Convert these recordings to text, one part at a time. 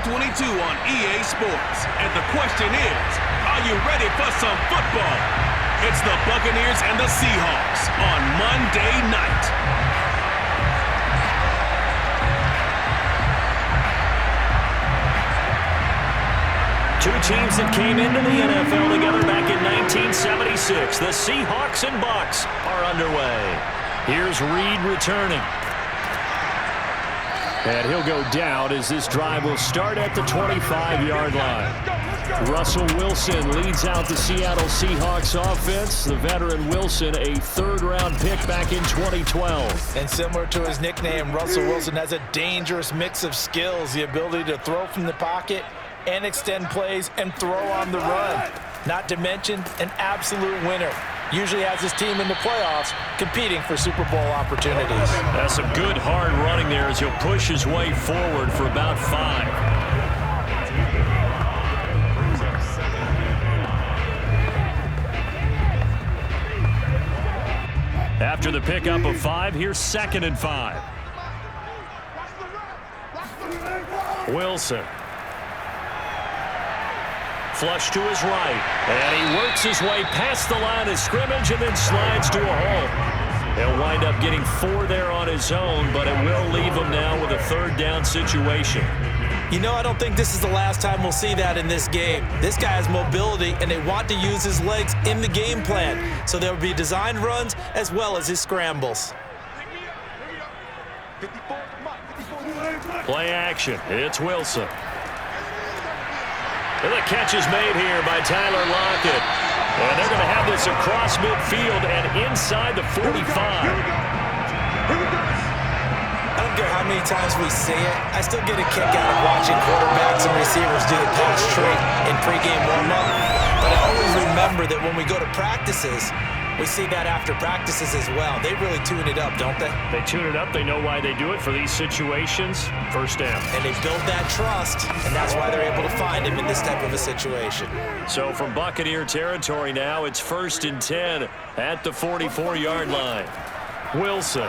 2022 on EA Sports. And the question is, are you ready for some football? It's the Buccaneers and the Seahawks on Monday night. Two teams that came into the NFL together back in 1976. The Seahawks and Bucs are underway. Here's Reed returning. And he'll go down as this drive will start at the 25-yard line. Russell Wilson leads out the Seattle Seahawks offense. The veteran Wilson, a third-round pick back in 2012. And similar to his nickname, Russell Wilson has a dangerous mix of skills, the ability to throw from the pocket and extend plays and throw on the run. Not to mention an absolute winner. Usually has his team in the playoffs competing for Super Bowl opportunities. That's a good hard running there as he'll push his way forward for about 5. After the pickup of 5, here's 2nd and 5. Wilson. Flush to his right, and he works his way past the line of scrimmage and then slides to a halt. He'll wind up getting 4 there on his own, but it will leave him now with a third down situation. You know, I don't think this is the last time we'll see that in this game. This guy has mobility, and they want to use his legs in the game plan. So there will be designed runs as well as his scrambles. Play action. It's Wilson. And the catch is made here by Tyler Lockett. And they're going to have this across midfield and inside the 45. I don't care how many times we see it. I still get a kick out of watching quarterbacks and receivers do the pass trait in pregame warm-up. But I always remember that when we go to practices, we see that after practices as well. They really tune it up, don't they? They tune it up. They know why they do it for these situations. First down. And they build that trust, and that's why they're able to find him in this type of a situation. So from Buccaneer territory now, it's 1st and 10 at the 44-yard line. Wilson.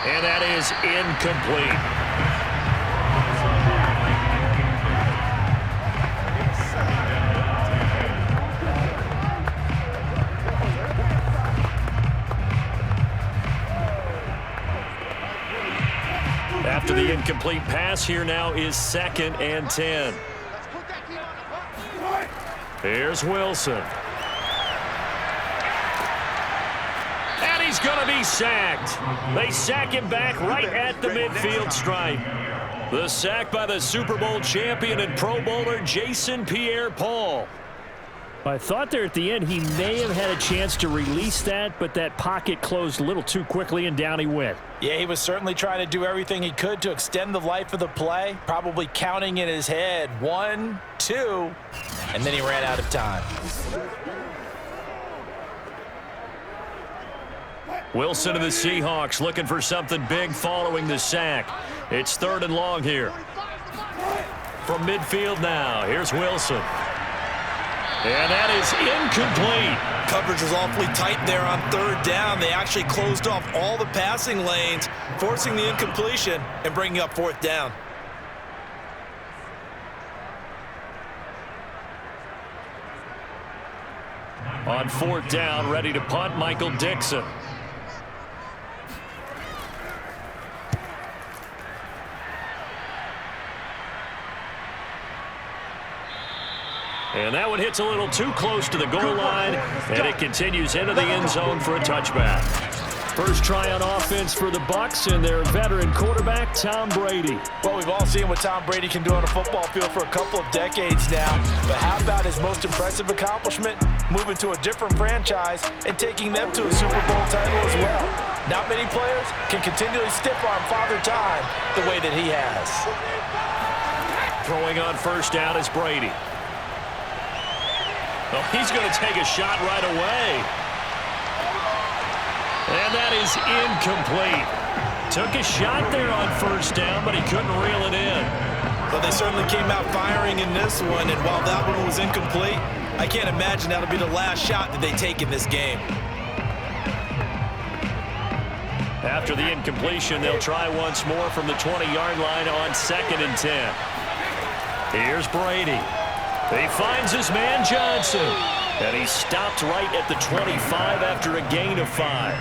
And that is incomplete. After the incomplete pass, here now is 2nd and 10. Here's Wilson. And he's going to be sacked. They sack him back right at the midfield stripe. The sack by the Super Bowl champion and Pro Bowler Jason Pierre-Paul. I thought there at the end he may have had a chance to release that, but that pocket closed a little too quickly and down he went. Yeah, he was certainly trying to do everything he could to extend the life of the play, probably counting in his head 1, 2, and then he ran out of time. Wilson of the Seahawks looking for something big following the sack. It's 3rd and long here. From midfield now, here's Wilson. And that is incomplete. Coverage was awfully tight there on 3rd down. They actually closed off all the passing lanes, forcing the incompletion and bringing up 4th down. On 4th down, ready to punt, Michael Dixon. And that one hits a little too close to the goal line, and it continues into the end zone for a touchback. First try on offense for the Bucs and their veteran quarterback, Tom Brady. Well, we've all seen what Tom Brady can do on a football field for a couple of decades now. But how about his most impressive accomplishment? Moving to a different franchise and taking them to a Super Bowl title as well. Not many players can continually stiff-arm Father Time the way that he has. Throwing on 1st down is Brady. Oh, he's going to take a shot right away. And that is incomplete. Took a shot there on 1st down, but he couldn't reel it in. But they certainly came out firing in this one, and while that one was incomplete, I can't imagine that'll be the last shot that they take in this game. After the incompletion, they'll try once more from the 20-yard line on 2nd and 10. Here's Brady. He finds his man Johnson. And he stopped right at the 25 after a gain of 5.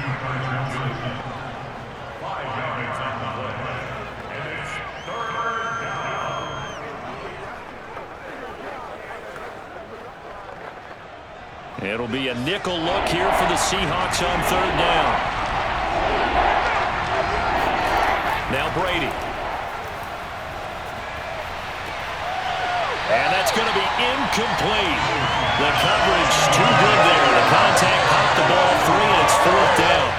It'll be a nickel look here for the Seahawks on 3rd down. Now Brady. And that's going to be incomplete. The coverage too good there. The contact popped the ball free, and it's 4th down.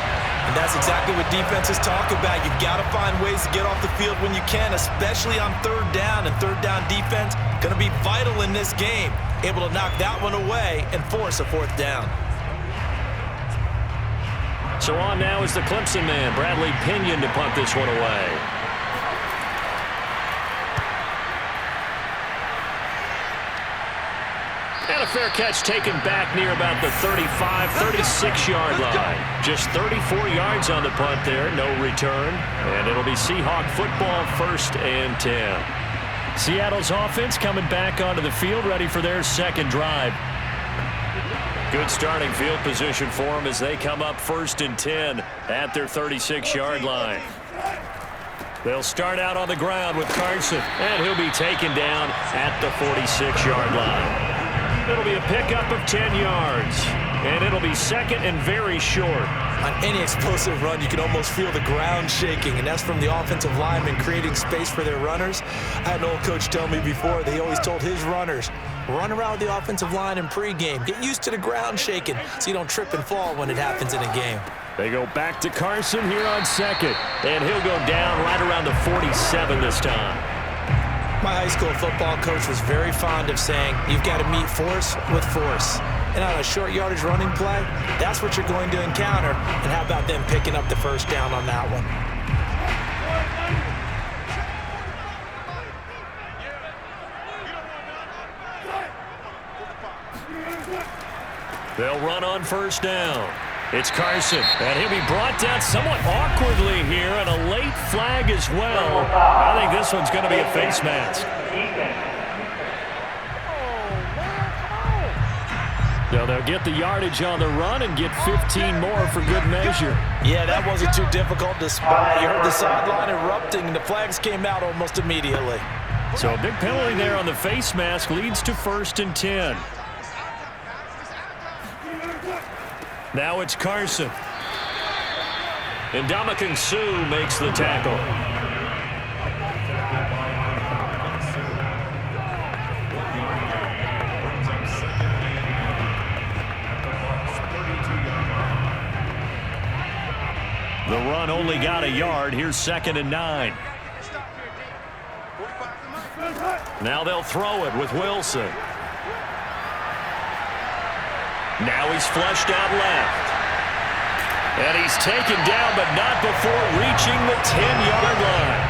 And that's exactly what defenses talk about. You've got to find ways to get off the field when you can, especially on 3rd down. And 3rd down defense going to be vital in this game. Able to knock that one away and force a 4th down. So on now is the Clemson man, Bradley Pinion, to punt this one away. And a fair catch taken back near about the 35, 36-yard line. Just 34 yards on the punt there, no return. And it'll be Seahawk football, 1st and 10. Seattle's offense coming back onto the field, ready for their 2nd drive. Good starting field position for them as they come up 1st and 10 at their 36-yard line. They'll start out on the ground with Carson, and he'll be taken down at the 46-yard line. It'll be a pickup of 10 yards, and it'll be 2nd and very short. On any explosive run, you can almost feel the ground shaking, and that's from the offensive linemen creating space for their runners. I had an old coach tell me before that he always told his runners, run around with the offensive line in pregame. Get used to the ground shaking so you don't trip and fall when it happens in a game. They go back to Carson here on 2nd, and he'll go down right around the 47 this time. My high school football coach was very fond of saying, you've got to meet force with force. And on a short yardage running play, that's what you're going to encounter. And how about them picking up the 1st down on that one? They'll run on 1st down. It's Carson, and he'll be brought down somewhat awkwardly here, and a late flag as well. I think this one's going to be a face mask. They'll get the yardage on the run and get 15 more for good measure. Yeah, that wasn't too difficult to spot. You heard the sideline erupting, and the flags came out almost immediately. So a big penalty there on the face mask leads to 1st and 10. Now it's Carson. And Ndamukong Suh makes the tackle. The run only got a yard. Here's 2nd and 9. Now they'll throw it with Wilson. Now he's flushed out left. And he's taken down, but not before reaching the 10-yard line.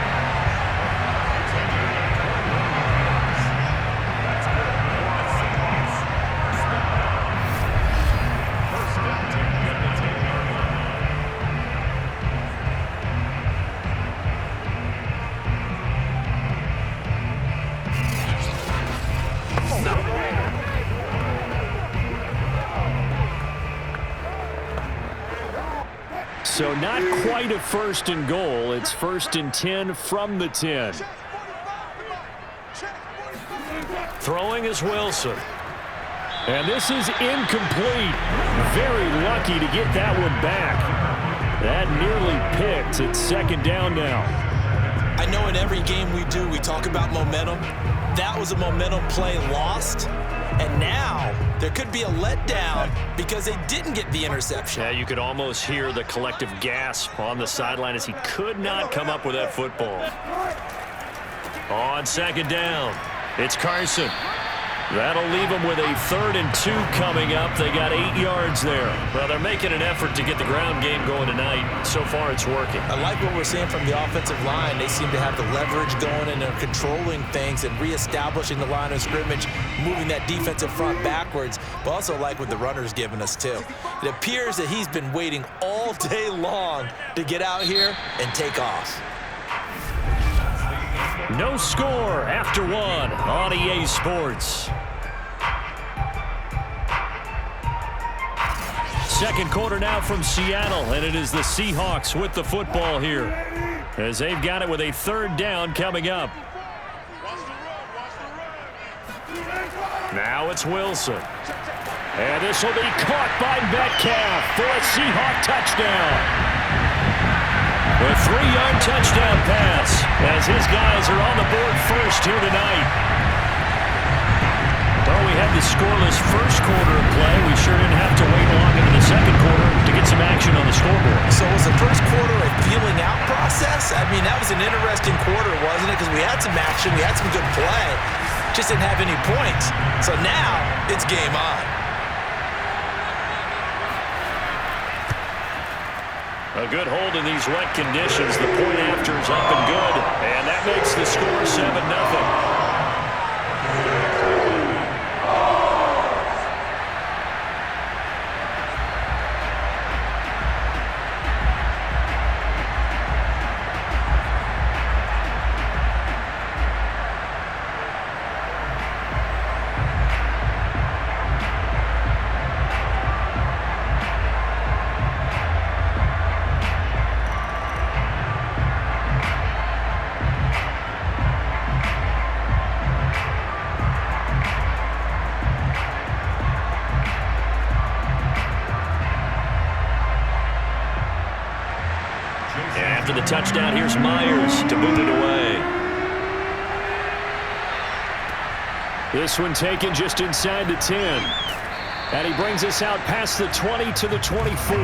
So not quite a 1st and goal. It's 1st and 10 from the 10. Throwing is Wilson. And this is incomplete. Very lucky to get that one back. That nearly picked. It's 2nd down now. I know in every game we do, we talk about momentum. That was a momentum play lost. And now there could be a letdown because they didn't get the interception. Yeah, you could almost hear the collective gasp on the sideline as he could not come up with that football. On 2nd down, it's Carson. That'll leave them with a 3rd and 2 coming up. They got 8 yards there. Well, they're making an effort to get the ground game going tonight. So far, it's working. I like what we're seeing from the offensive line. They seem to have the leverage going, and they're controlling things and reestablishing the line of scrimmage, moving that defensive front backwards, but also like what the runner's giving us, too. It appears that he's been waiting all day long to get out here and take off. No score after 1 on EA Sports. Second quarter now from Seattle, and it is the Seahawks with the football here as they've got it with a 3rd down coming up. Now it's Wilson. And this will be caught by Metcalf for a Seahawk touchdown. A 3-yard touchdown pass as his guys are on the board first here tonight. Well, we had the scoreless first quarter of play. We sure didn't have to wait long into the second quarter to get some action on the scoreboard. So was the first quarter a feeling out process? I mean, that was an interesting quarter, wasn't it? Because we had some action, we had some good play, just didn't have any points. So now it's game on. A good hold in these wet conditions. The point after is up and good, and that makes the score 7-0. After the touchdown, here's Myers to boot it away. This one taken just inside the 10. And he brings us out past the 20 to the 24.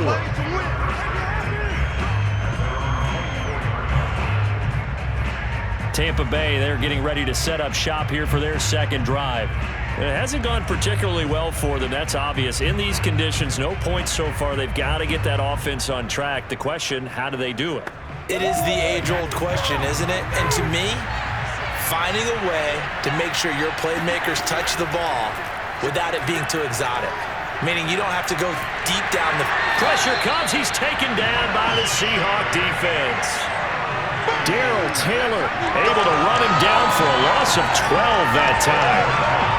Tampa Bay, they're getting ready to set up shop here for their second drive. It hasn't gone particularly well for them. That's obvious. In these conditions, no points so far. They've got to get that offense on track. The question, how do they do it? It is the age-old question, isn't it? And to me, finding a way to make sure your playmakers touch the ball without it being too exotic. Meaning you don't have to go deep down the... Pressure comes. He's taken down by the Seahawk defense. Darrell Taylor able to run him down for a loss of 12 that time.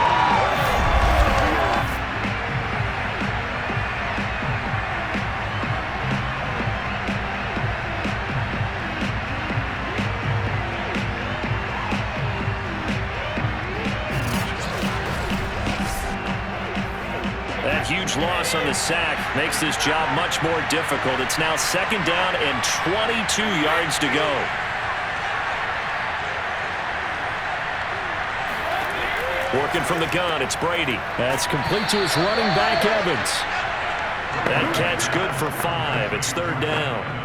Huge loss on the sack makes this job much more difficult. It's now 2nd down and 22 yards to go. Working from the gun, it's Brady. That's complete to his running back, Evans. That catch good for 5. It's 3rd down.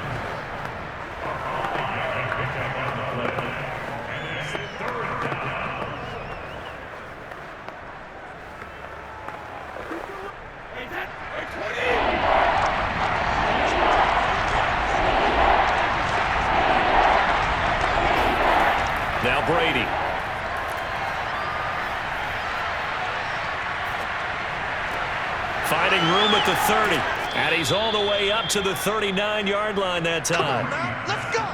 Now Brady. Finding room at the 30. And he's all the way up to the 39-yard line that time. Let's go.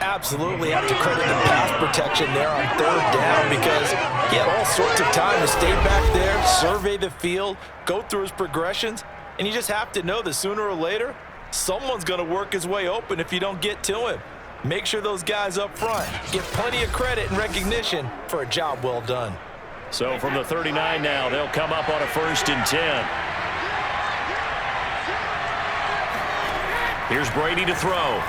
Absolutely have to credit the pass protection there on 3rd down because he had all sorts of time to stay back there, survey the field, go through his progressions, and you just have to know that sooner or later, someone's going to work his way open if you don't get to him. Make sure those guys up front get plenty of credit and recognition for a job well done. So from the 39 now, they'll come up on a 1st and 10. Here's Brady to throw.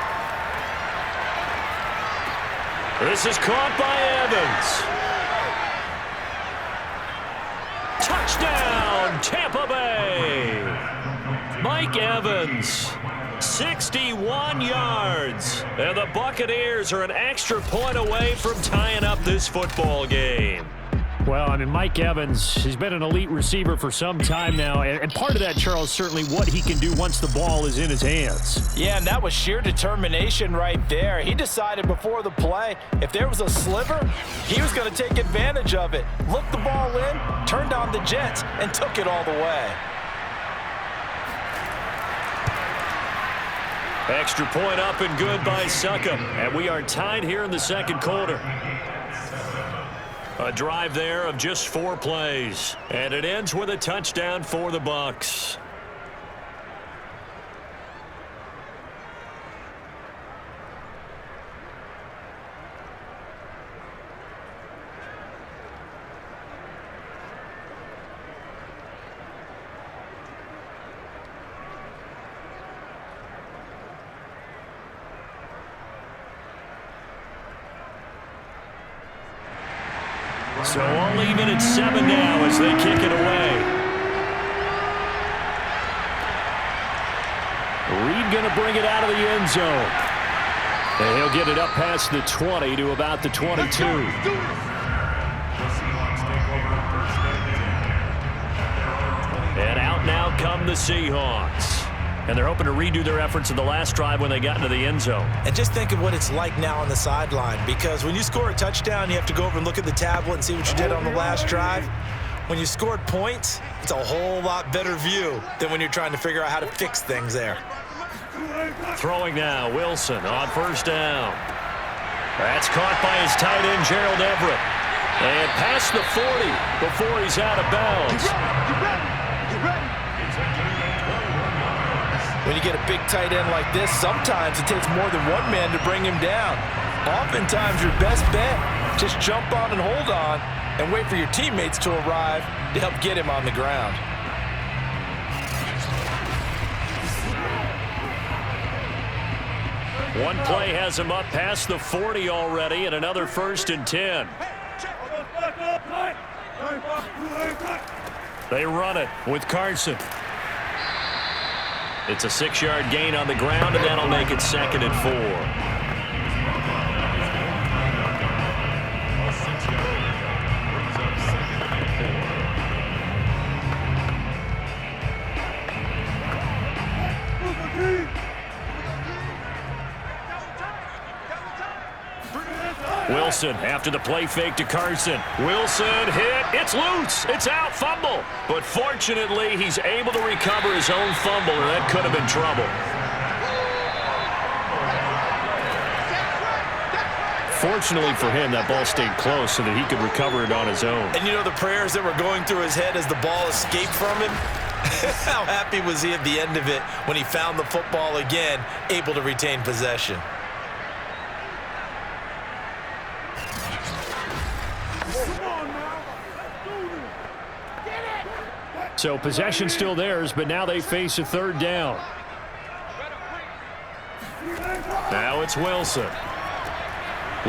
This is caught by Evans. Touchdown, Tampa Bay. Mike Evans 61 yards. And the Buccaneers are an extra point away from tying up this football game. Well, I mean, Mike Evans, he's been an elite receiver for some time now, and part of that, Charles, certainly what he can do once the ball is in his hands. Yeah, and that was sheer determination right there. He decided before the play, if there was a sliver, he was going to take advantage of it. Looked the ball in, turned on the jets, and took it all the way. Extra point up and good by Succop, and we are tied here in the second quarter. A drive there of just 4 plays, and it ends with a touchdown for the Bucs. So all even at 7 now as they kick it away. Reed going to bring it out of the end zone. And he'll get it up past the 20 to about the 22. And out now come the Seahawks. And they're hoping to redo their efforts in the last drive when they got into the end zone. And just think of what it's like now on the sideline, because when you score a touchdown, you have to go over and look at the tablet and see what you did on the last drive. When you scored points, it's a whole lot better view than when you're trying to figure out how to fix things there. Throwing now, Wilson on first down. That's caught by his tight end, Gerald Everett. And past the 40 before he's out of bounds. When you get a big tight end like this, sometimes it takes more than one man to bring him down. Oftentimes, your best bet, just jump on and hold on and wait for your teammates to arrive to help get him on the ground. One play has him up past the 40 already, and another 1st and 10. They run it with Carson. It's a 6-yard gain on the ground, and that'll make it 2nd and 4. Wilson after the play fake to Carson. Wilson hit. It's loose. It's out. Fumble. But fortunately, he's able to recover his own fumble, or that could have been trouble. Fortunately for him, that ball stayed close so that he could recover it on his own. And you know the prayers that were going through his head as the ball escaped from him? How happy was he at the end of it when he found the football again, able to retain possession? So possession still theirs, but now they face a 3rd down. Now it's Wilson.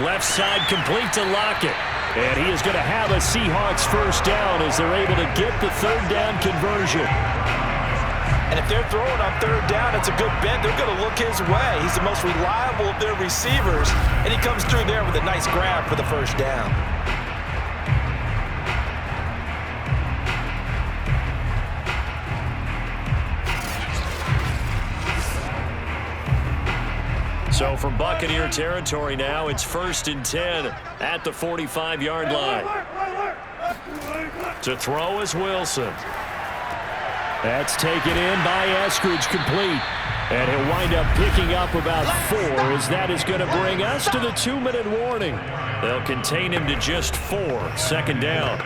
Left side complete to Lockett. And he is going to have a Seahawks 1st down as they're able to get the 3rd down conversion. And if they're throwing on 3rd down, it's a good bet. They're going to look his way. He's the most reliable of their receivers, and he comes through there with a nice grab for the 1st down. So from Buccaneer territory now, it's 1st and 10 at the 45-yard line. To throw is Wilson. That's taken in by Eskridge, complete. And he'll wind up picking up about 4 as that is going to bring us to the 2-minute warning. They'll contain him to just 4, 2nd down.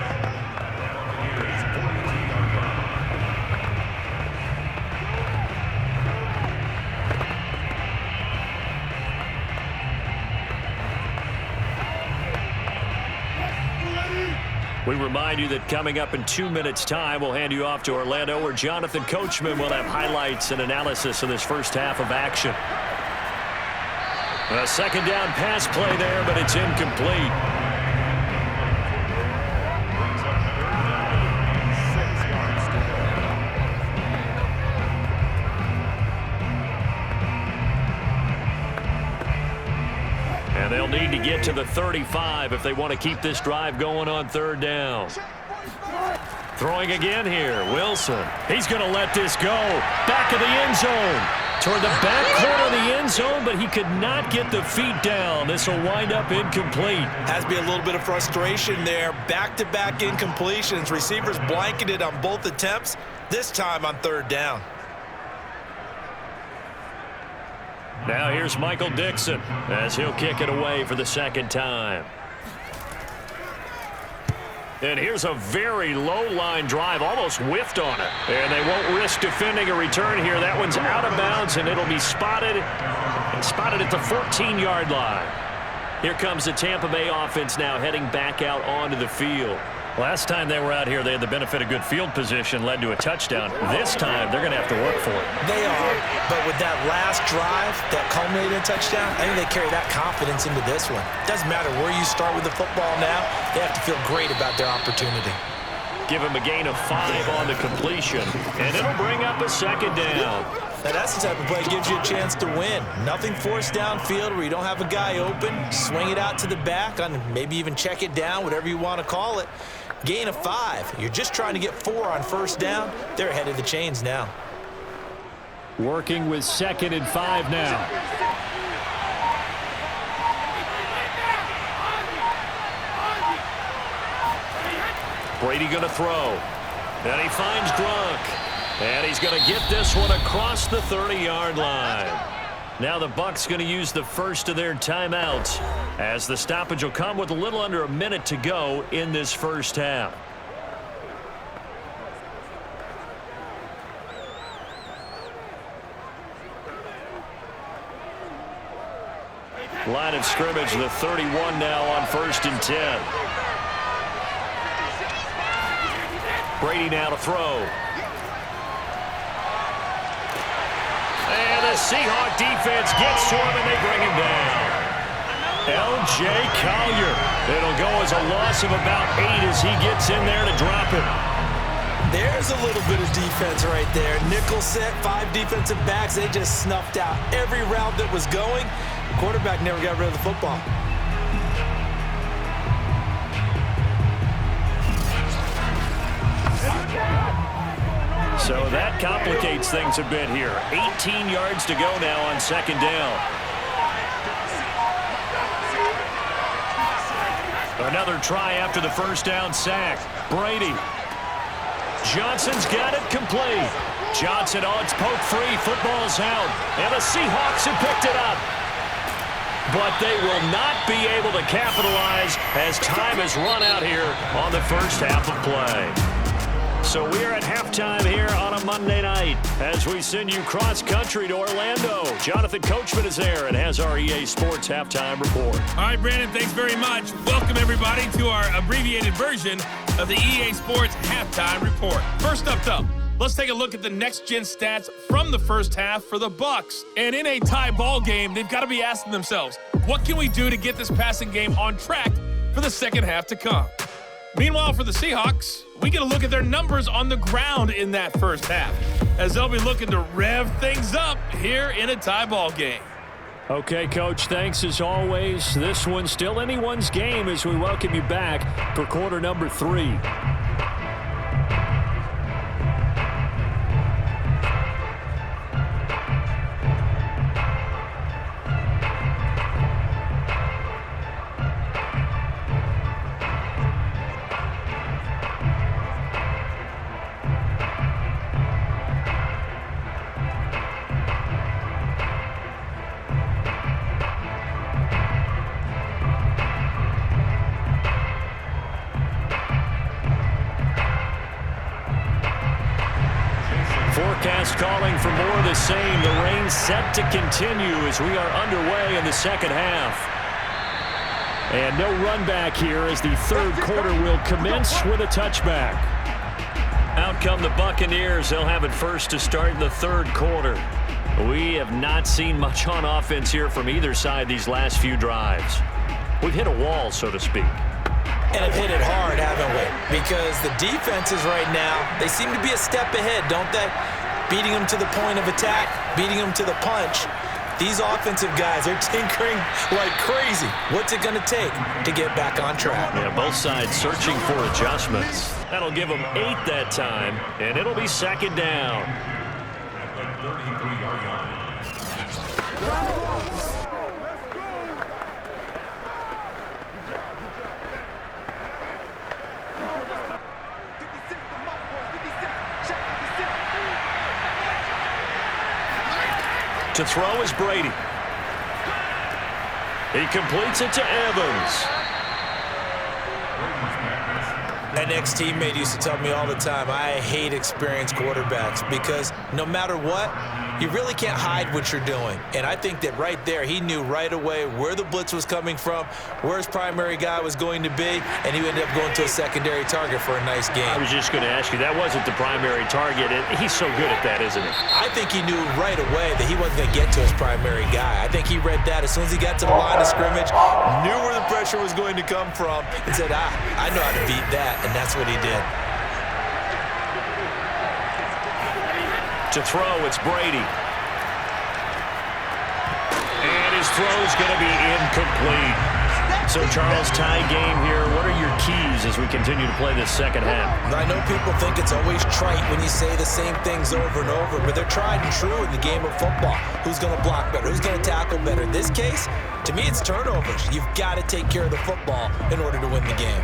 We remind you that coming up in 2 minutes' time, we'll hand you off to Orlando, where Jonathan Coachman will have highlights and analysis of this first half of action. A 2nd down pass play there, but it's incomplete. They'll need to get to the 35 if they want to keep this drive going on third down. Throwing again here, Wilson. He's going to let this go. Back of the end zone. Toward the back corner of the end zone, but he could not get the feet down. This will wind up incomplete. Has to be a little bit of frustration there. Back-to-back incompletions. Receivers blanketed on both attempts, this time on third down. Now here's Michael Dixon as he'll kick it away for the second time. And here's a very low-line drive, almost whiffed on it. And they won't risk defending a return here. That one's out of bounds, and it'll be spotted at the 14-yard line. Here comes the Tampa Bay offense now heading back out onto the field. Last time they were out here, they had the benefit of good field position, led to a touchdown. This time, they're going to have to work for it. They are, but with that last drive that culminated in a touchdown, I think they carry that confidence into this one. Doesn't matter where you start with the football now, they have to feel great about their opportunity. Give him a gain of 5 on the completion, and it'll bring up a second down. Now that's the type of play that gives you a chance to win. Nothing forced downfield where you don't have a guy open. Swing it out to the back, on maybe even check it down, whatever you want to call it. Gain of 5. You're just trying to get 4 on first down. They're ahead of the chains now. Working with 2nd and 5 now. Brady going to throw. And he finds Gronk. And he's going to get this one across the 30-yard line. Now the Bucs going to use the first of their timeouts, as the stoppage will come with a little under a minute to go in this first half. Line of scrimmage, the 31 now on 1st and 10. Brady now to throw. And the Seahawks defense gets to him, and they bring him down. L.J. Collier. It'll go as a loss of about 8 as he gets in there to drop it. There's a little bit of defense right there. Nickel set, 5 defensive backs. They just snuffed out every route that was going. The quarterback never got rid of the football. So that complicates things a bit here. 18 yards to go now on 2nd down. Another try after the first down sack. Brady. Johnson's got it complete. Johnson, oh, it's poke free. Football's out. And the Seahawks have picked it up. But they will not be able to capitalize as time has run out here on the first half of play. So we are at halftime here on a Monday night as we send you cross-country to Orlando. Jonathan Coachman is there and has our EA Sports halftime report. All right, Brandon, thanks very much. Welcome, everybody, to our abbreviated version of the EA Sports halftime report. First up, though, let's take a look at the next-gen stats from the first half for the Bucs. And in a tie ball game, they've got to be asking themselves, what can we do to get this passing game on track for the second half to come? Meanwhile, for the Seahawks, we get a look at their numbers on the ground in that first half, as they'll be looking to rev things up here in a tie ball game. Okay, Coach, thanks as always. This one's still anyone's game as we welcome you back for quarter number 3. Forecast calling for more of the same. The rain set to continue as we are underway in the second half. And no run back here as the third quarter will commence with a touchback. Out come the Buccaneers. They'll have it first to start in the third quarter. We have not seen much on offense here from either side these last few drives. We've hit a wall, so to speak. And have hit it hard, haven't we? Because the defenses right now, they seem to be a step ahead, don't they? Beating them to the point of attack, beating them to the punch. These offensive guys are tinkering like crazy. What's it going to take to get back on track? Yeah, both sides searching for adjustments. That'll give them 8 that time, and it'll be second down. To throw is Brady. He completes it to Evans. An ex-teammate used to tell me all the time, I hate experienced quarterbacks because no matter what, you really can't hide what you're doing. And I think that right there, he knew right away where the blitz was coming from, where his primary guy was going to be, and he ended up going to a secondary target for a nice game. I was just going to ask you, that wasn't the primary target. He's so good at that, isn't he? I think he knew right away that he wasn't going to get to his primary guy. I think he read that as soon as he got to the line of scrimmage, knew where the pressure was going to come from, and said, I know how to beat that, and that's what he did. To throw, it's Brady. And his throw's going to be incomplete. So, Charles, tie game here. What are your keys as we continue to play this second half? I know people think it's always trite when you say the same things over and over, but they're tried and true in the game of football. Who's going to block better? Who's going to tackle better? In this case, to me, it's turnovers. You've got to take care of the football in order to win the game.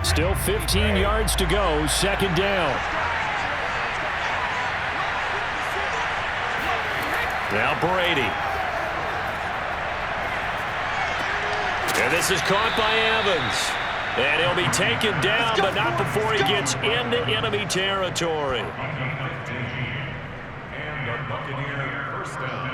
Still 15 yards to go, second down. Now Brady. And this is caught by Evans. And he'll be taken down, but not before he gets into enemy territory. And the Buccaneers first down.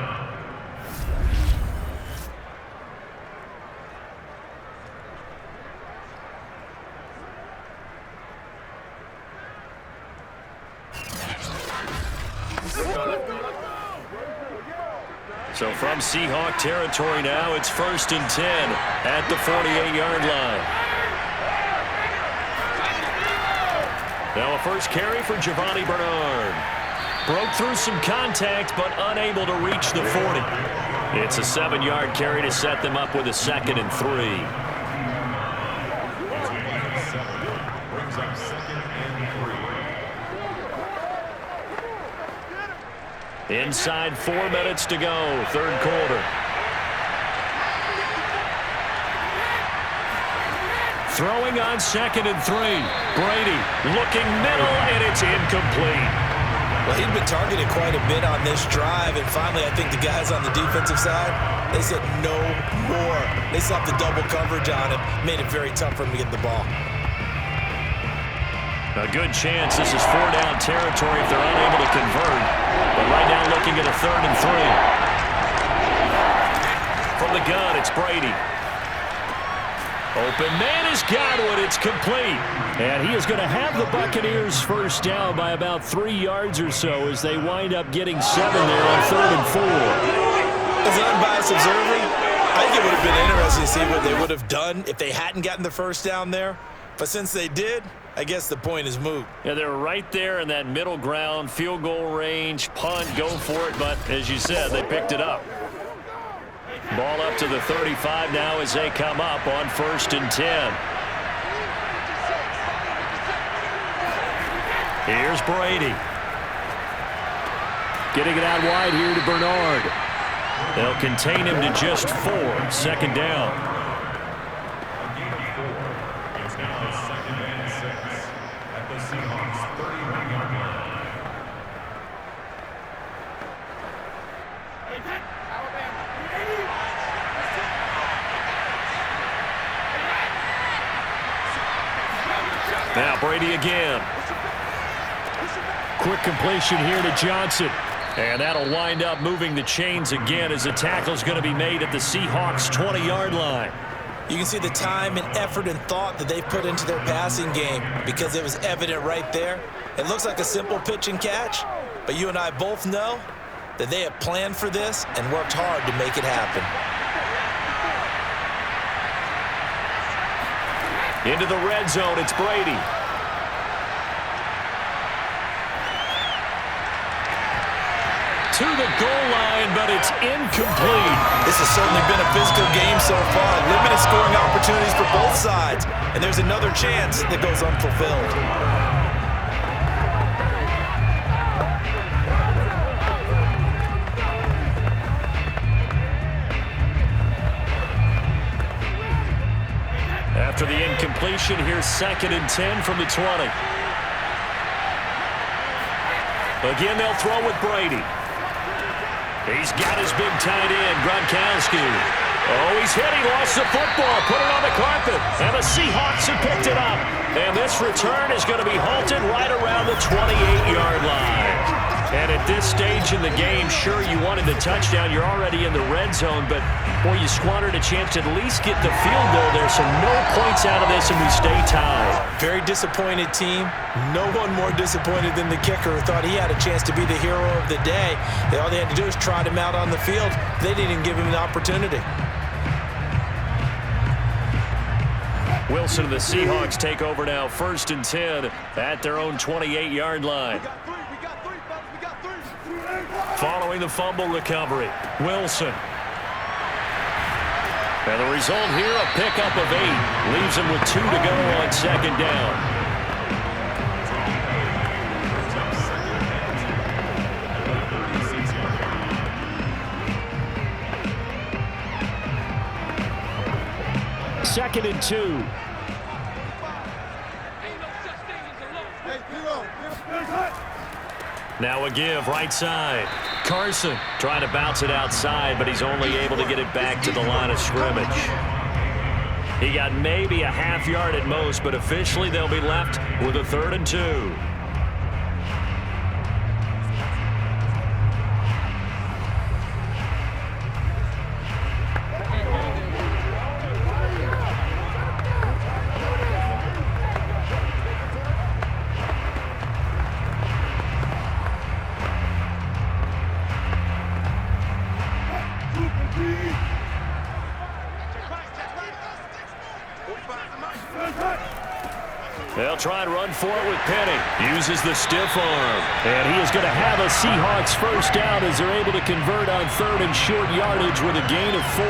So from Seahawk territory now, it's 1st and 10 at the 48-yard line. Now a first carry for Giovanni Bernard. Broke through some contact, but unable to reach the 40. It's a 7-yard carry to set them up with a 2nd and 3. Brings up 2nd and 3. Inside 4 minutes to go, third quarter. Throwing on 2nd and 3. Brady looking middle, and it's incomplete. Well, he'd been targeted quite a bit on this drive, and finally I think the guys on the defensive side, they said no more. They slapped the double coverage on him, made it very tough for him to get the ball. A good chance this is 4-down territory if they're unable to convert. But right now looking at a 3rd and 3. From the gun, it's Brady. Open man has got one. It's complete. And he is going to have the Buccaneers first down by about 3 yards or so as they wind up getting 7 there on 3rd and 4. As an unbiased observer, I think it would have been interesting to see what they would have done if they hadn't gotten the first down there. But since they did, I guess the point is moot. Yeah, they're right there in that middle ground, field goal range, punt, go for it. But as you said, they picked it up. Ball up to the 35 now as they come up on 1st and 10. Here's Brady. Getting it out wide here to Bernard. They'll contain him to just 4, 2nd down. It's now 2nd and 6 at the Seahawks 31-yard line. Now Brady again. Quick completion here to Johnson. And that'll wind up moving the chains again as the tackle's going to be made at the Seahawks 20-yard line. You can see the time and effort and thought that they put into their passing game because it was evident right there. It looks like a simple pitch and catch, but you and I both know that they have planned for this and worked hard to make it happen. Into the red zone, it's Brady. to the goal line, but it's incomplete. This has certainly been a physical game so far. Limited scoring opportunities for both sides. And there's another chance that goes unfulfilled. After the incompletion, here's 2nd and 10 from the 20. Again, they'll throw with Brady. He's got his big tight end, Gronkowski. Oh, he's hit. He lost the football. Put it on the carpet. And the Seahawks have picked it up. And this return is going to be halted right around the 28-yard line. And at this stage in the game, sure, you wanted the touchdown. You're already in the red zone, but, boy, you squandered a chance to at least get the field goal there, so no points out of this, and we stay tied. Very disappointed team. No one more disappointed than the kicker who thought he had a chance to be the hero of the day. All they had to do was trot him out on the field. They didn't even give him an opportunity. Wilson and the Seahawks take over now, 1st and 10 at their own 28-yard line. Following the fumble recovery, Wilson. And the result here, a pickup of 8. Leaves him with 2 to go on 2nd down. Second and 2. Now a give, right side. Carson trying to bounce it outside, but he's only able to get it back to the line of scrimmage. He got maybe a half yard at most, but officially they'll be left with a 3rd and 2. They'll try and run for it with Penny. Uses the stiff arm. And he is going to have a Seahawks first down as they're able to convert on 3rd and short yardage with a gain of 4.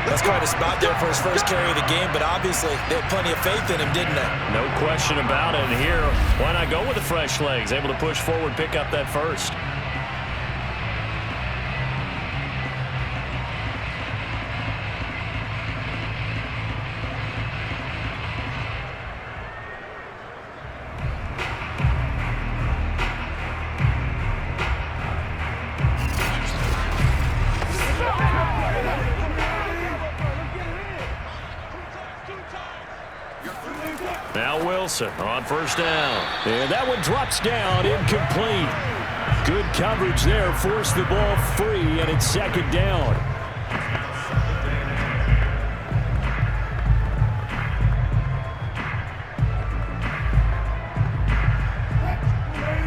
That's quite a spot there for his first carry of the game, but obviously they had plenty of faith in him, didn't they? No question about it. And here, why not go with the fresh legs? Able to push forward, pick up that first. Now Wilson on 1st down. And that one drops down, incomplete. Good coverage there, forced the ball free, and it's 2nd down.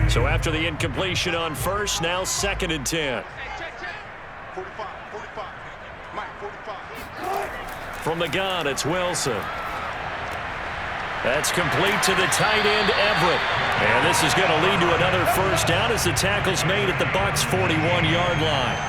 So after the incompletion on 1st, now 2nd and 10. From the gun, it's Wilson. That's complete to the tight end, Everett. And this is going to lead to another first down as the tackle's made at the Bucs' 41-yard line.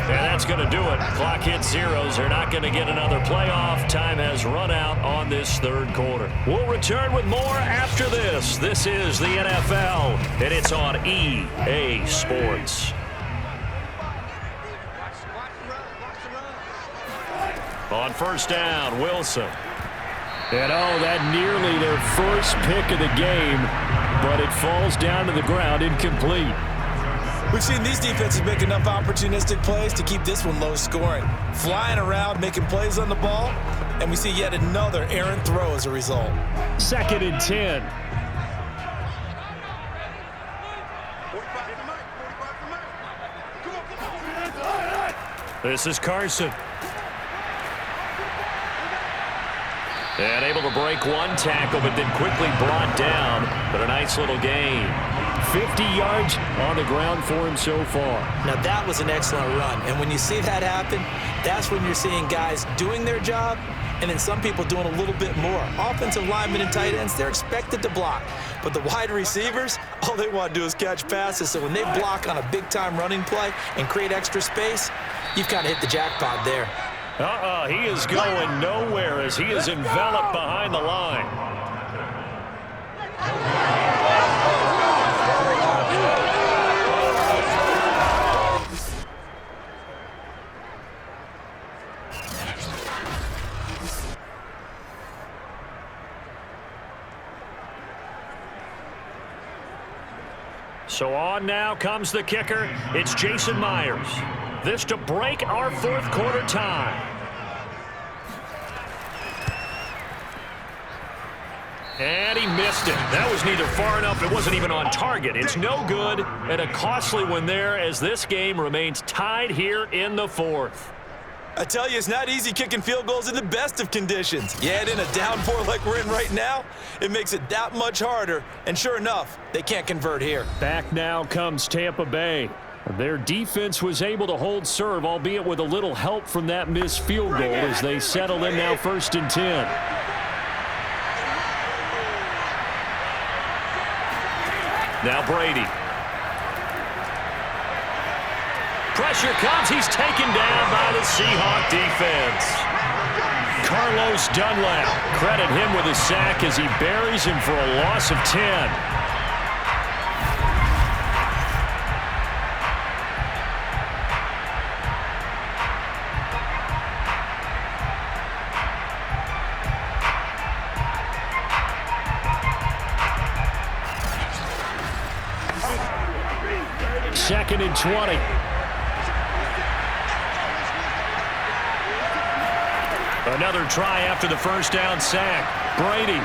That's going to do it. Clock hits zeros. They're not going to get another playoff. Time has run out on this 3rd quarter. We'll return with more after this. This is the NFL, and it's on EA Sports. On 1st down, Wilson. And that nearly their first pick of the game, but it falls down to the ground, incomplete. We've seen these defenses make enough opportunistic plays to keep this one low scoring. Flying around, making plays on the ball, and we see yet another errant throw as a result. 2nd and 10. This is Carson. And able to break one tackle, but then quickly brought down. But a nice little gain. 50 yards on the ground for him so far. Now that was an excellent run. And when you see that happen, that's when you're seeing guys doing their job and then some people doing a little bit more. Offensive linemen and tight ends, they're expected to block. But the wide receivers, all they want to do is catch passes. So when they block on a big-time running play and create extra space, you've kind of hit the jackpot there. He is going nowhere as he is enveloped behind the line. So on now comes the kicker. It's Jason Myers. This to break our fourth quarter tie. And he missed it. That was neither far enough. It wasn't even on target. It's no good, and a costly one there as this game remains tied here in the fourth. I tell you, it's not easy kicking field goals in the best of conditions. You add in a downpour like we're in right now, it makes it that much harder. And sure enough, they can't convert here. Back now comes Tampa Bay. Their defense was able to hold serve, albeit with a little help from that missed field goal as they settle in now 1st and 10. Now Brady. Pressure comes. He's taken down by the Seahawks defense. Carlos Dunlap. Credit him with a sack as he buries him for a loss of 10. Second and 20. Another try after the first down sack. Brady.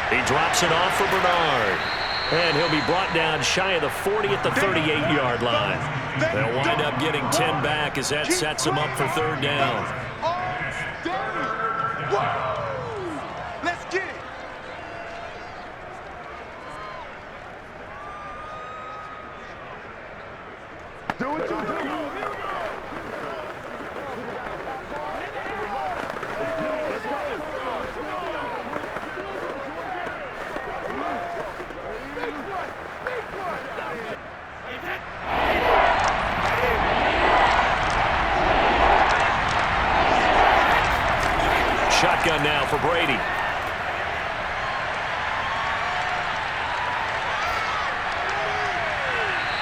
He drops it off for Bernard. And he'll be brought down shy of the 40 at the 38-yard line. They'll wind up getting 10 back as that sets him up for 3rd down. Let's get it. Do what you do. Shotgun now for Brady.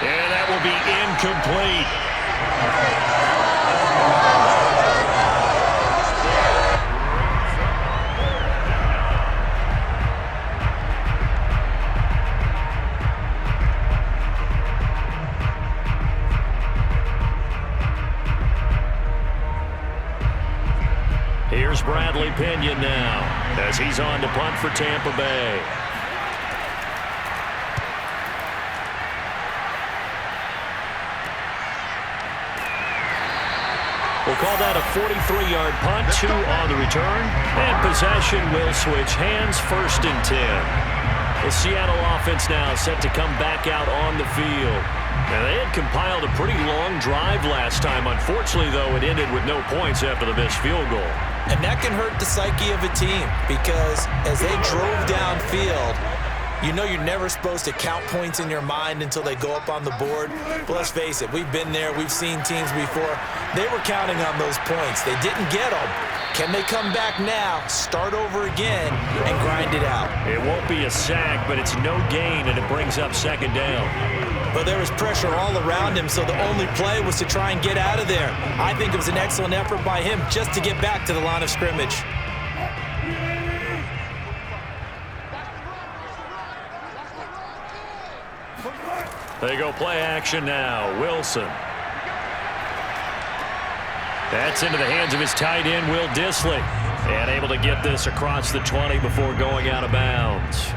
And that will be incomplete. Here's Bradley Pinion now as he's on to punt for Tampa Bay. We'll call that a 43-yard punt, 2 on the return, and possession will switch hands, 1st and 10. The Seattle offense now set to come back out on the field. Now, they had compiled a pretty long drive last time. Unfortunately, though, it ended with no points after the missed field goal. And that can hurt the psyche of a team because as they drove downfield, you know you're never supposed to count points in your mind until they go up on the board. But let's face it, we've been there. We've seen teams before. They were counting on those points. They didn't get them. Can they come back now, start over again, and grind it out? It won't be a sack, but it's no gain, and it brings up 2nd down. But there was pressure all around him, so the only play was to try and get out of there. I think it was an excellent effort by him just to get back to the line of scrimmage. They go play action now. Wilson. That's into the hands of his tight end, Will Dissly. And able to get this across the 20 before going out of bounds.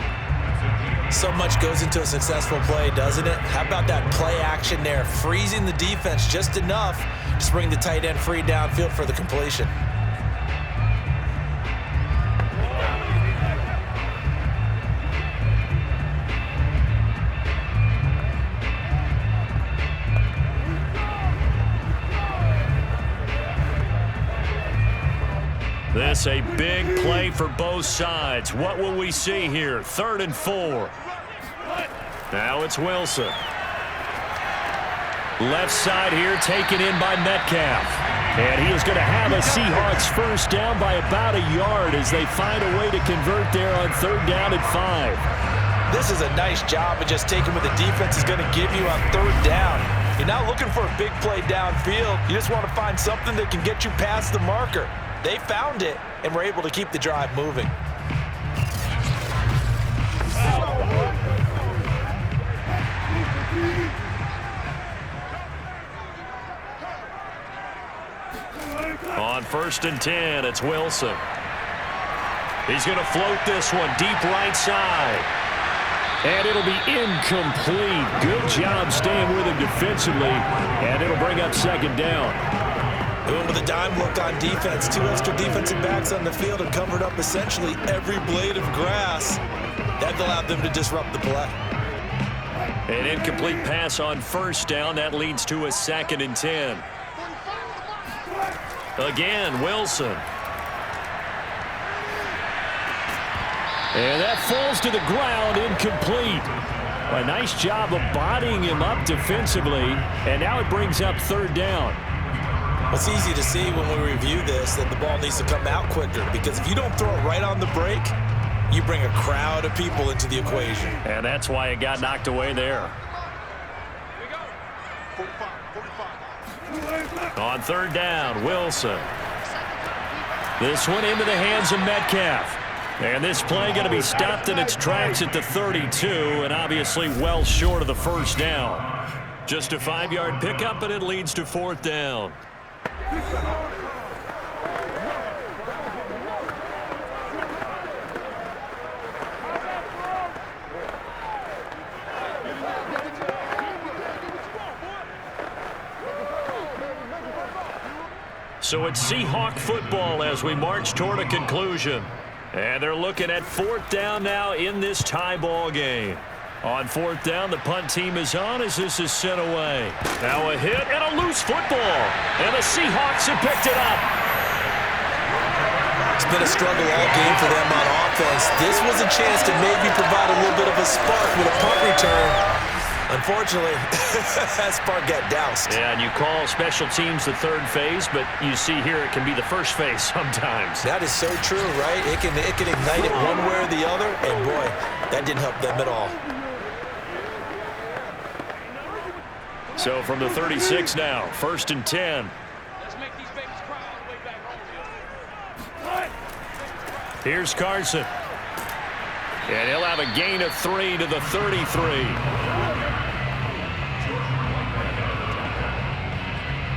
So much goes into a successful play, doesn't it? How about that play action there? Freezing the defense just enough to bring the tight end free downfield for the completion. This a big play for both sides. What will we see here? 3rd and 4. Now it's Wilson. Left side here taken in by Metcalf. And he is going to have a Seahawks first down by about a yard as they find a way to convert there on 3rd down and 5. This is a nice job of just taking what the defense is going to give you on 3rd down. You're not looking for a big play downfield. You just want to find something that can get you past the marker. They found it and were able to keep the drive moving. On 1st and 10, it's Wilson. He's going to float this one deep right side. And it'll be incomplete. Good job staying with him defensively. And it'll bring up 2nd down. Doing with a dime look on defense. 2 extra defensive backs on the field and covered up essentially every blade of grass. That allowed them to disrupt the play. An incomplete pass on 1st down. That leads to a 2nd and 10. Again, Wilson. And that falls to the ground, incomplete. A nice job of bodying him up defensively. And now it brings up 3rd down. It's easy to see when we review this that the ball needs to come out quicker, because if you don't throw it right on the break, you bring a crowd of people into the equation. And that's why it got knocked away there. On 3rd down, Wilson. This one into the hands of Metcalf. And this play going to be stopped in its tracks at the 32, and obviously well short of the 1st down. Just a 5-yard pickup, and it leads to 4th down. So it's Seahawk football as we march toward a conclusion. And they're looking at 4th down now in this tie ball game. On 4th down, the punt team is on as this is sent away. Now a hit and a loose football. And the Seahawks have picked it up. It's been a struggle all game for them on offense. This was a chance to maybe provide a little bit of a spark with a punt return. Unfortunately, that spark got doused. Yeah, and you call special teams the 3rd phase, but you see here it can be the 1st phase sometimes. That is so true, right? It can ignite it one way or the other, and boy, that didn't help them at all. So from the 36 now, 1st and 10. Let's make these babies cry all the way back home. Here's Carson. And he'll have a gain of 3 to the 33.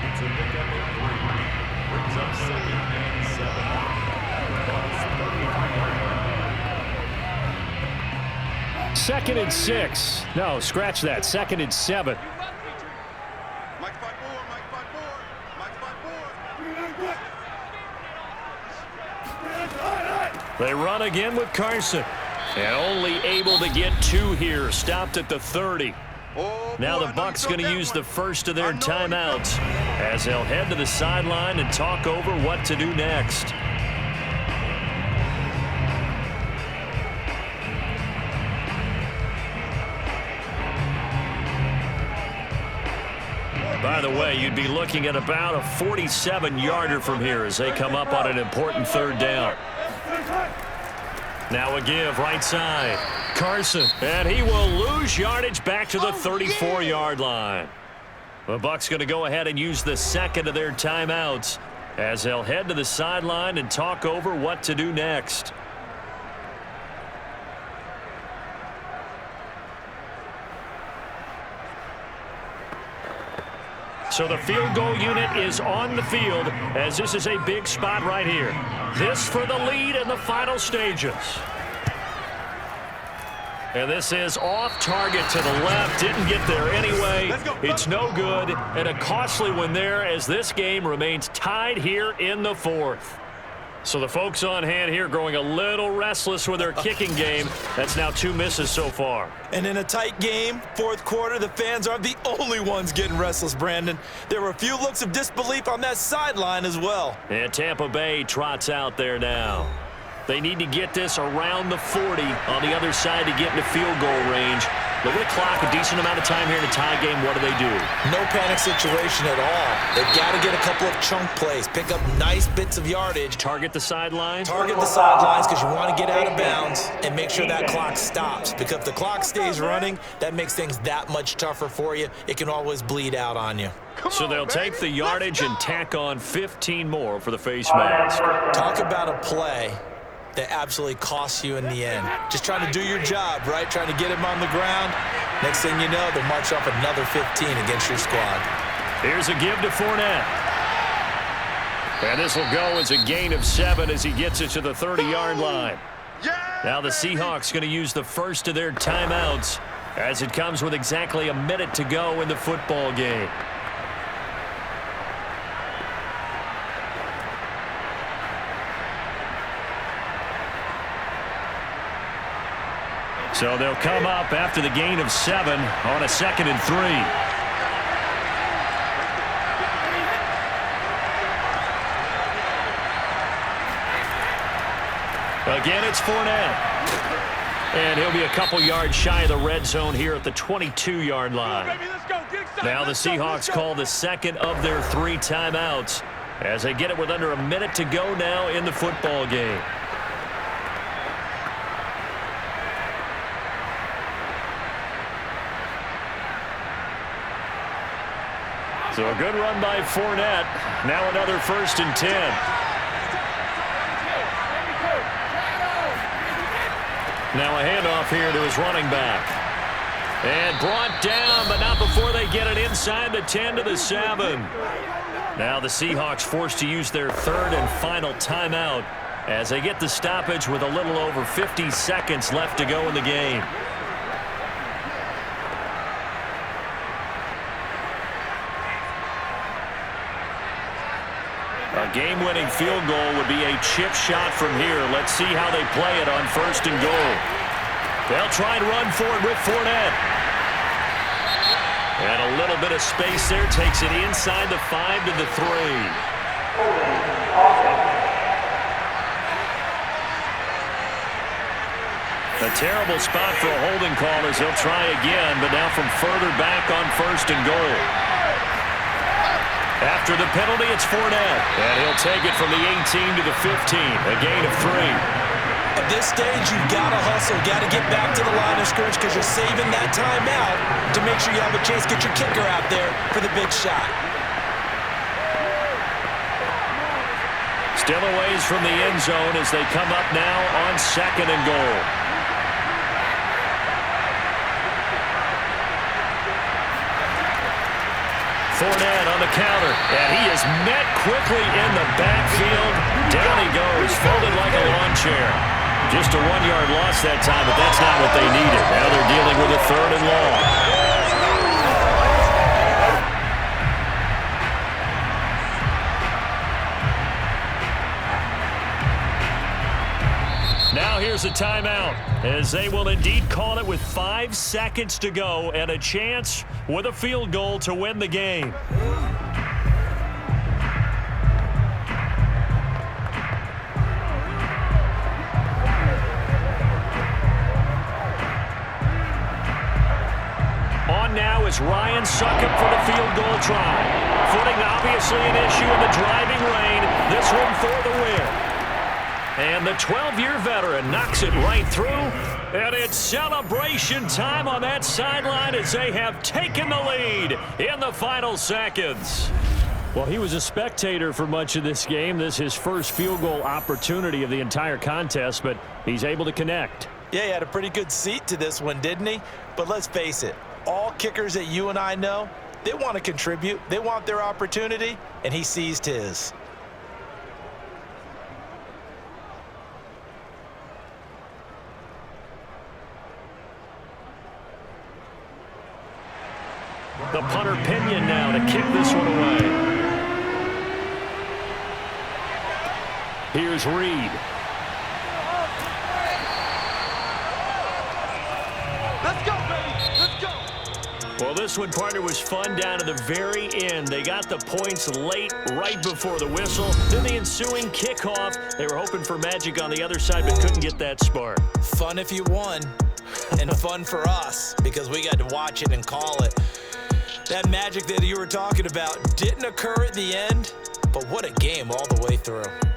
It's a pickup of 3. Brings up 2nd and 7. 2nd and 6. No, scratch that. 2nd and 7. Mike 5-4, Mike 5-4, Mike 5-4. They run again with Carson. And only able to get 2 here. Stopped at the 30. Now the Bucs going to use the first of their timeouts as they'll head to the sideline and talk over what to do next. By the way, you'd be looking at about a 47-yarder from here as they come up on an important 3rd down. Now a give right side. Carson, and he will lose yardage back to the 34-yard line. The Bucs going to go ahead and use the 2nd of their timeouts as they'll head to the sideline and talk over what to do next. So the field goal unit is on the field as this is a big spot right here. This for the lead in the final stages. And this is off target to the left. Didn't get there anyway. It's no good. And a costly one there as this game remains tied here in the 4th. So the folks on hand here growing a little restless with their kicking game. That's now 2 misses so far. And in a tight game, fourth quarter, the fans aren't the only ones getting restless, Brandon. There were a few looks of disbelief on that sideline as well. And Tampa Bay trots out there now. They need to get this around the 40 on the other side to get into field goal range. They're going to clock a decent amount of time here in a tie game. What do they do? No panic situation at all. They've got to get a couple of chunk plays, pick up nice bits of yardage. Target the sidelines? Target the sidelines because you want to get out of bounds and make sure that clock stops. Because if the clock stays running, that makes things that much tougher for you. It can always bleed out on you. So they'll take the yardage and tack on 15 more for the face mask. Talk about a play that absolutely costs you in the end. Just trying to do your job, right? Trying to get him on the ground. Next thing you know, they'll march off another 15 against your squad. Here's a give to Fournette. And this will go as a gain of 7 as he gets it to the 30-yard line. Now the Seahawks going to use the first of their timeouts as it comes with exactly a minute to go in the football game. So they'll come up after the gain of 7 on a 2nd and 3. Again, it's Fournette. And he'll be a couple yards shy of the red zone here at the 22-yard line. Now the Seahawks call the second of their 3 timeouts as they get it with under a minute to go now in the football game. So a good run by Fournette. Now another 1st and 10. Now a handoff here to his running back. And brought down, but not before they get it inside the 10 to the 7. Now the Seahawks forced to use their 3rd and final timeout as they get the stoppage with a little over 50 seconds left to go in the game. A game-winning field goal would be a chip shot from here. Let's see how they play it on 1st and goal. They'll try and run for it with Fournette. And a little bit of space there takes it inside the 5 to the 3. A terrible spot for a holding call as they'll try again, but now from further back on 1st and goal. After the penalty, it's Fournette. And he'll take it from the 18 to the 15, a gain of 3. At this stage, you've got to hustle. Got to get back to the line of scrimmage because you're saving that timeout to make sure you have a chance to get your kicker out there for the big shot. Still a ways from the end zone as they come up now on 2nd and goal. Fournette on the counter, and he is met quickly in the backfield. Down he goes, folded like a lawn chair. Just a 1-yard loss that time, but that's not what they needed. Now they're dealing with a 3rd and long. Now here's a timeout as they will indeed call it with 5 seconds to go and a chance with a field goal to win the game. On now is Ryan Succop for the field goal try. Footing obviously an issue in the driving rain. This one for the win. And the 12-year veteran knocks it right through. And it's celebration time on that sideline as they have taken the lead in the final seconds. Well, he was a spectator for much of this game. This is his first field goal opportunity of the entire contest, but he's able to connect. Yeah, he had a pretty good seat to this one, didn't he? But let's face it, all kickers that you and I know, they want to contribute. They want their opportunity, and he seized his. The punter Pinion now to kick this one away. Here's Reed. Let's go, baby. Let's go. Well, this one, partner, was fun down to the very end. They got the points late, right before the whistle. Then the ensuing kickoff. They were hoping for magic on the other side, but couldn't get that spark. Fun if you won, and fun for us, because we got to watch it and call it. That magic that you were talking about didn't occur at the end, but what a game all the way through.